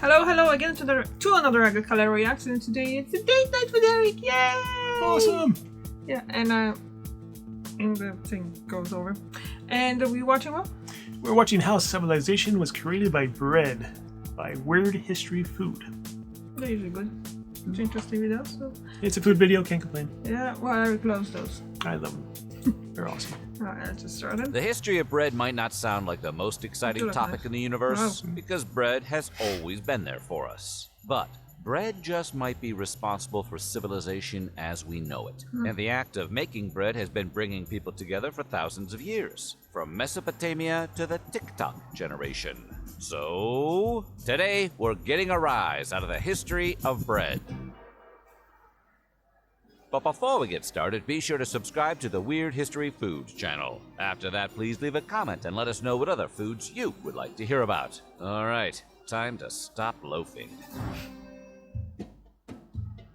Hello again to another Agricultural Reaction, and today it's a date night with Eric. Yay! Awesome! Yeah, and the thing goes over. And we're watching what? We're watching How Civilization Was Created by Bread by Weird History Food. They're usually good. It's interesting videos. So. It's a food video, can't complain. Yeah, well, Eric loves those. I love them. They're awesome. Alright, let's just start it. The history of bread might not sound like the most exciting topic in the universe, because bread has always been there for us. But bread just might be responsible for civilization as we know it. And the act of making bread has been bringing people together for thousands of years, from Mesopotamia to the TikTok generation. So, today we're getting a rise out of the history of bread. But before we get started, be sure to subscribe to the Weird History Foods channel. After that, please leave a comment and let us know what other foods you would like to hear about. Alright, time to stop loafing.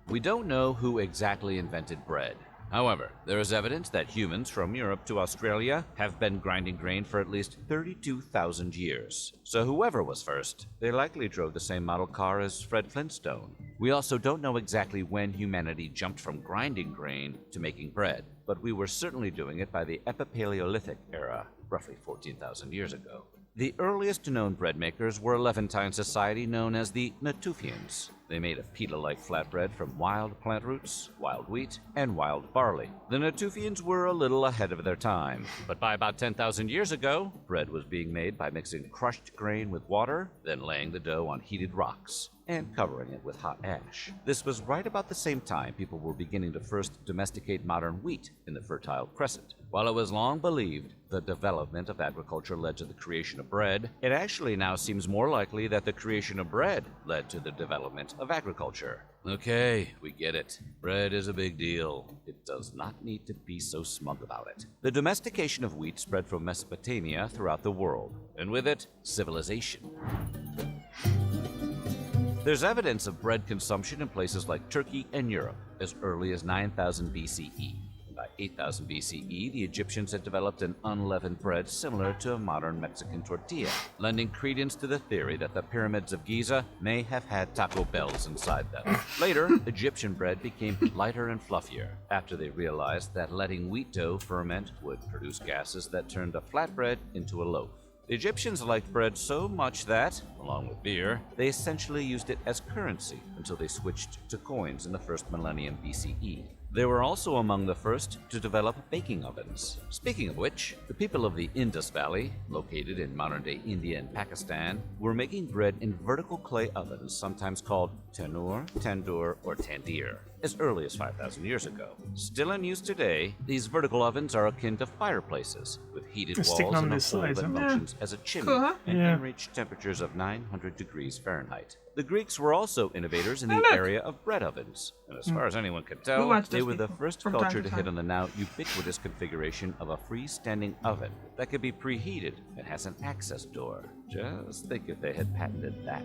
We don't know who exactly invented bread. However, there is evidence that humans from Europe to Australia have been grinding grain for at least 32,000 years. So whoever was first, they likely drove the same model car as Fred Flintstone. We also don't know exactly when humanity jumped from grinding grain to making bread, but we were certainly doing it by the Epipaleolithic era, roughly 14,000 years ago. The earliest known bread makers were a Levantine society known as the Natufians. They made a pita-like flatbread from wild plant roots, wild wheat, and wild barley. The Natufians were a little ahead of their time, but by about 10,000 years ago, bread was being made by mixing crushed grain with water, then laying the dough on heated rocks, and covering it with hot ash. This was right about the same time people were beginning to first domesticate modern wheat in the Fertile Crescent. While it was long believed the development of agriculture led to the creation of bread, it actually now seems more likely that the creation of bread led to the development of agriculture. Okay, we get it. Bread is a big deal. It does not need to be so smug about it. The domestication of wheat spread from Mesopotamia throughout the world, and with it, civilization. There's evidence of bread consumption in places like Turkey and Europe as early as 9000 BCE. By 8000 BCE, the Egyptians had developed an unleavened bread similar to a modern Mexican tortilla, lending credence to the theory that the pyramids of Giza may have had Taco Bells inside them. Later, Egyptian bread became lighter and fluffier after they realized that letting wheat dough ferment would produce gases that turned a flatbread into a loaf. The Egyptians liked bread so much that, along with beer, they essentially used it as currency until they switched to coins in the first millennium BCE. They were also among the first to develop baking ovens. Speaking of which, the people of the Indus Valley, located in modern-day India and Pakistan, were making bread in vertical clay ovens, sometimes called tanur, tandoor, or tandir, as early as 5,000 years ago. Still in use today, these vertical ovens are akin to fireplaces, with heated walls and a hole that functions as a chimney and can reach temperatures of 900 degrees Fahrenheit. The Greeks were also innovators in the area of bread ovens, and as far as anyone could tell, they were the first culture to hit on the now ubiquitous configuration of a freestanding oven that could be preheated and has an access door. Just think if they had patented that.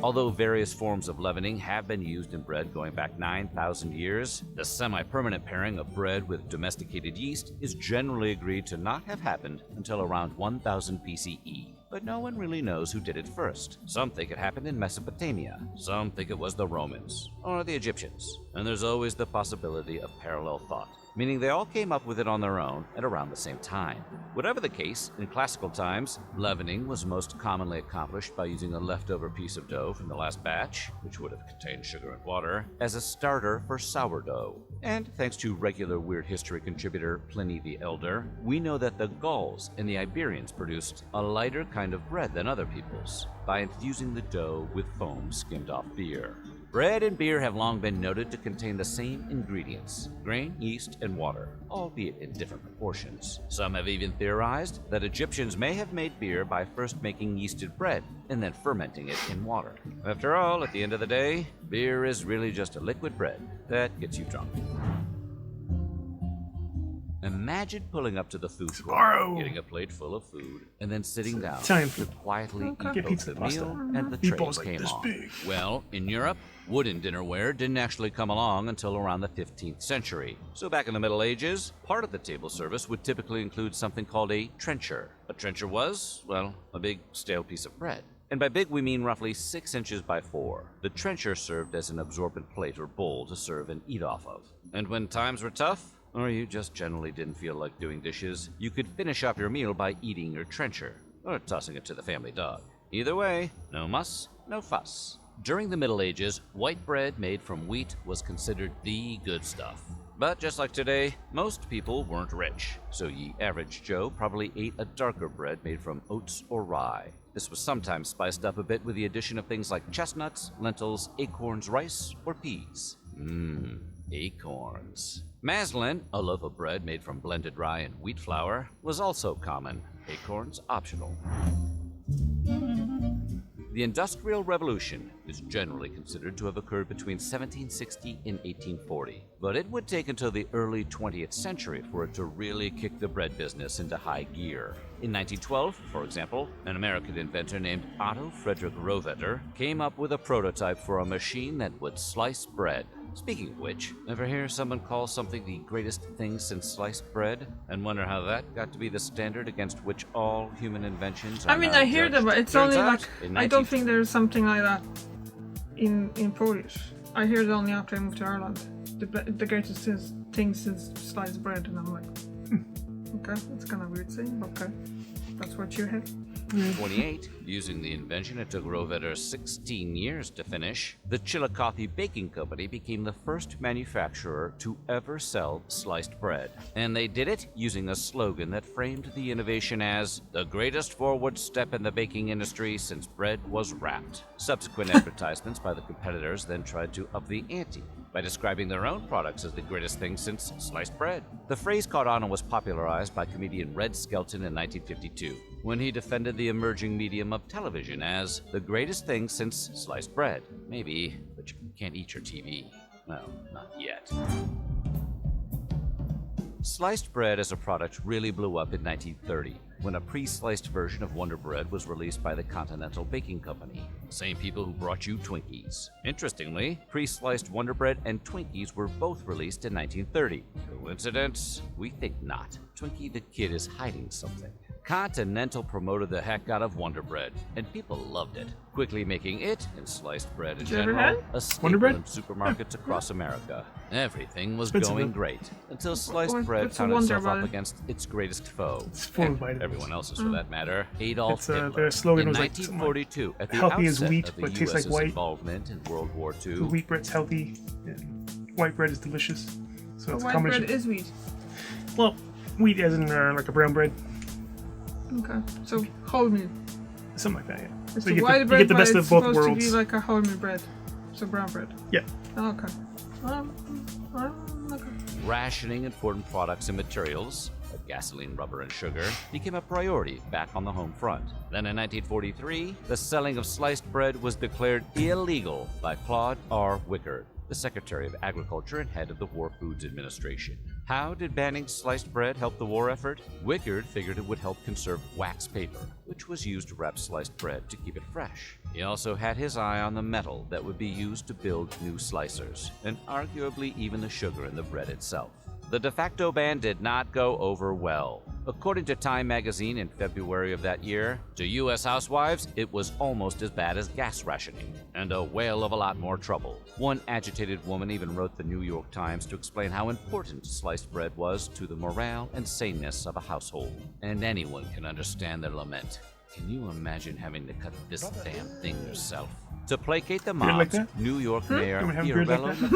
Although various forms of leavening have been used in bread going back 9,000 years, the semi-permanent pairing of bread with domesticated yeast is generally agreed to not have happened until around 1000 BCE. But no one really knows who did it first. Some think it happened in Mesopotamia, some think it was the Romans, or the Egyptians, and there's always the possibility of parallel thought, meaning they all came up with it on their own at around the same time. Whatever the case, in classical times, leavening was most commonly accomplished by using a leftover piece of dough from the last batch, which would have contained sugar and water, as a starter for sourdough. And thanks to regular Weird History contributor Pliny the Elder, we know that the Gauls and the Iberians produced a lighter kind of bread than other peoples by infusing the dough with foam skimmed off beer. Bread and beer have long been noted to contain the same ingredients, grain, yeast, and water, albeit in different proportions. Some have even theorized that Egyptians may have made beer by first making yeasted bread and then fermenting it in water. After all, at the end of the day, beer is really just a liquid bread that gets you drunk. Imagine pulling up to the food court, Sbarro. getting a plate full of food, and then sitting down Italian to food. quietly Okay. eat Get both pizza, the pasta. meal and the tray Meatballs like came this on. big. Well, in Europe, wooden dinnerware didn't actually come along until around the 15th century. So back in the Middle Ages, part of the table service would typically include something called a trencher. A trencher was, well, a big stale piece of bread. And by big, we mean roughly 6 inches by 4. The trencher served as an absorbent plate or bowl to serve and eat off of. And when times were tough, or you just generally didn't feel like doing dishes, you could finish up your meal by eating your trencher, or tossing it to the family dog. Either way, no muss, no fuss. During the Middle Ages, white bread made from wheat was considered the good stuff. But just like today, most people weren't rich, so ye average Joe probably ate a darker bread made from oats or rye. This was sometimes spiced up a bit with the addition of things like chestnuts, lentils, acorns, rice, or peas. Acorns. Maslin, a loaf of bread made from blended rye and wheat flour, was also common. Acorns optional. The Industrial Revolution is generally considered to have occurred between 1760 and 1840, but it would take until the early 20th century for it to really kick the bread business into high gear. In 1912, for example, an American inventor named Otto Frederick Rohvetter came up with a prototype for a machine that would slice bread. Speaking of which, ever hear someone call something the greatest thing since sliced bread, and wonder how that got to be the standard against which all human inventions are I mean, now I hear judged? that, but it's Turns only out, like in I don't think there's something like that in Polish. I hear it only after I moved to Ireland. The greatest thing since sliced bread, and I'm like, okay, that's kind of weird saying, but okay, that's what you have. 28, using the invention it took Rohvetter 16 years to finish, the Chillicothe Baking Company became the first manufacturer to ever sell sliced bread. And they did it using a slogan that framed the innovation as the greatest forward step in the baking industry since bread was wrapped. Subsequent advertisements by the competitors then tried to up the ante by describing their own products as the greatest thing since sliced bread. The phrase caught on and was popularized by comedian Red Skelton in 1952, when he defended the emerging medium of television as the greatest thing since sliced bread. Maybe, but you can't eat your TV. Well, not yet. Sliced bread as a product really blew up in 1930, when a pre-sliced version of Wonder Bread was released by the Continental Baking Company, the same people who brought you Twinkies. Interestingly, pre-sliced Wonder Bread and Twinkies were both released in 1930. Coincidence? We think not. Twinkie the Kid is hiding something. Continental promoted the heck out of Wonder Bread, and people loved it, quickly making it, and sliced bread in Did you ever general, have a Wonder staple Bread? in supermarkets across America. Everything was Expensive, going though. great, until sliced What's bread a found Wonder itself up Bread? against its greatest foe. It's full of and vitamins. everyone else's for that matter, Adolf It's, Hitler. their slogan in was like something like, 1942, at the healthy as outset wheat, of the but tastes like US's white. involvement in World War The II, wheat bread's healthy, and white bread is delicious. So it's a White combination. bread is wheat. Well, wheat as in like a brown bread, Okay, so wholemeal. something like that. Yeah. It's So the you white get bread, the but best it's of both supposed to worlds. be like a wholemeal bread, so brown bread. Yeah. Okay. Okay. rationing important products and materials, like gasoline, rubber, and sugar, became a priority back on the home front. Then in 1943, the selling of sliced bread was declared illegal by Claude R. Wickard, the Secretary of Agriculture and head of the War Foods Administration. How did banning sliced bread help the war effort? Wickard figured it would help conserve wax paper, which was used to wrap sliced bread to keep it fresh. He also had his eye on the metal that would be used to build new slicers, and arguably even the sugar in the bread itself. The de facto ban did not go over well. According to Time magazine in February of that year, to U.S. housewives, it was almost as bad as gas rationing, and a whale of a lot more trouble. One agitated woman even wrote the New York Times to explain how important sliced bread was to the morale and saneness of a household. And anyone can understand their lament. Can you imagine having to cut this damn thing yourself? To placate the Beard like mobs, that? New York Mayor Anyone have a beard like Fiorello that?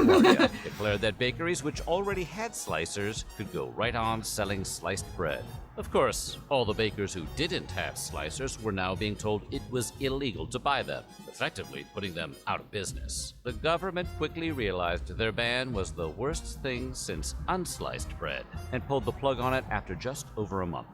LaGuardia declared that bakeries which already had slicers could go right on selling sliced bread. Of course, all the bakers who didn't have slicers were now being told it was illegal to buy them, effectively putting them out of business. The government quickly realized their ban was the worst thing since unsliced bread, and pulled the plug on it after just over a month.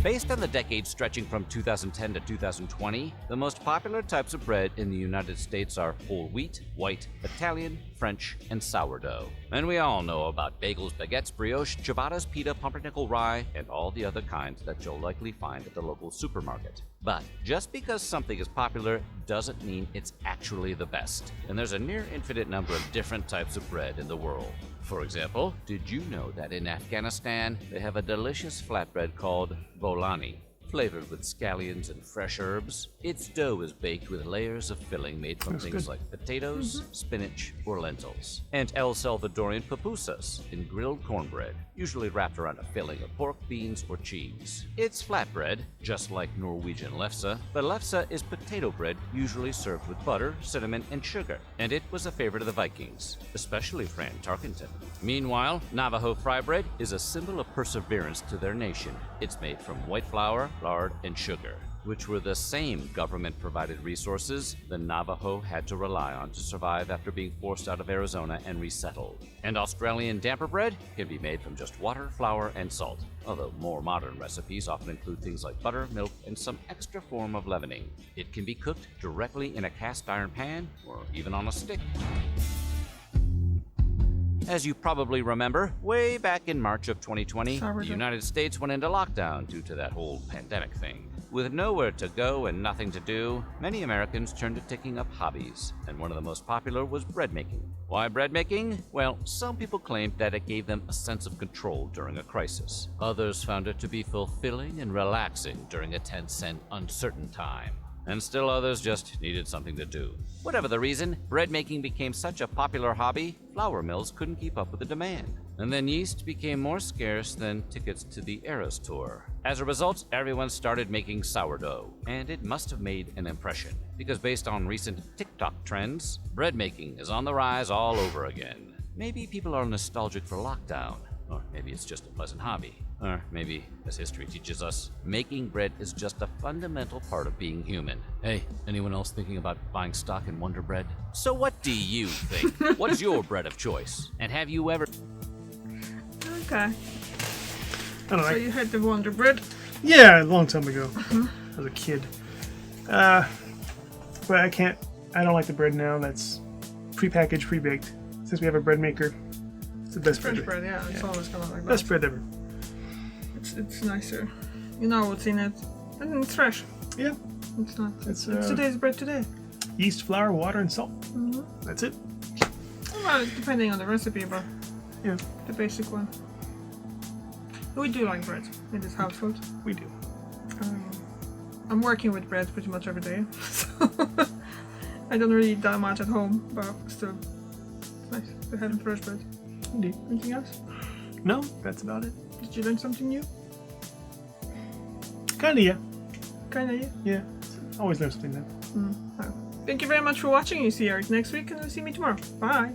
Based on the decades stretching from 2010 to 2020, the most popular types of bread in the United States are whole wheat, white, Italian, French, French, and sourdough. And we all know about bagels, baguettes, brioche, ciabattas, pita, pumpernickel rye, and all the other kinds that you'll likely find at the local supermarket. But just because something is popular doesn't mean it's actually the best. And there's a near infinite number of different types of bread in the world. For example, did you know that in Afghanistan they have a delicious flatbread called bolani? Flavored with scallions and fresh herbs, its dough is baked with layers of filling made from things like potatoes, spinach, or lentils. And El Salvadorian pupusas in grilled cornbread, usually wrapped around a filling of pork, beans, or cheese. It's flatbread, just like Norwegian lefse, but lefse is potato bread usually served with butter, cinnamon, and sugar. And it was a favorite of the Vikings, especially Fran Tarkenton. Meanwhile, Navajo fry bread is a symbol of perseverance to their nation. It's made from white flour, lard, and sugar, which were the same government-provided resources the Navajo had to rely on to survive after being forced out of Arizona and resettled. And Australian damper bread can be made from just water, flour, and salt, although more modern recipes often include things like butter, milk, and some extra form of leavening. It can be cooked directly in a cast iron pan or even on a stick. As you probably remember, way back in March of 2020, the United States went into lockdown due to that whole pandemic thing. With nowhere to go and nothing to do, many Americans turned to taking up hobbies, and one of the most popular was bread making. Why bread making? Well, some people claimed that it gave them a sense of control during a crisis. Others found it to be fulfilling and relaxing during a tense and uncertain time. And still others just needed something to do. Whatever the reason, bread making became such a popular hobby, flour mills couldn't keep up with the demand. And then yeast became more scarce than tickets to the Eras Tour. As a result, everyone started making sourdough, and it must have made an impression, because based on recent TikTok trends, bread making is on the rise all over again. Maybe people are nostalgic for lockdown, or maybe it's just a pleasant hobby. Or maybe, as history teaches us, making bread is just a fundamental part of being human. Hey, anyone else thinking about buying stock in Wonder Bread? So what do you think? What's your bread of choice? And have you ever... Okay. I don't know. So you had the Wonder Bread? Yeah, a long time ago. As a kid. But I don't like the bread now that's prepackaged, pre-baked. Since we have a bread maker, it's the best French bread. bread, yeah. It's always kind of like that. Best bread ever. It's nicer. You know what's in it. And it's fresh. Yeah. It's not. It's today's bread today. Yeast, flour, water, and salt. That's it. Well, depending on the recipe, but Yeah, the basic one. We do like bread in this household. we do. I'm working with bread pretty much every day, so I don't really eat that much at home, but still, it's nice to have fresh bread. Indeed. Anything else? No, that's about it. Did you learn something new? Kinda, yeah. Kinda, yeah. Yeah. Always learn something new. Thank you very much for watching. You see Eric next week, and you'll see me tomorrow. Bye.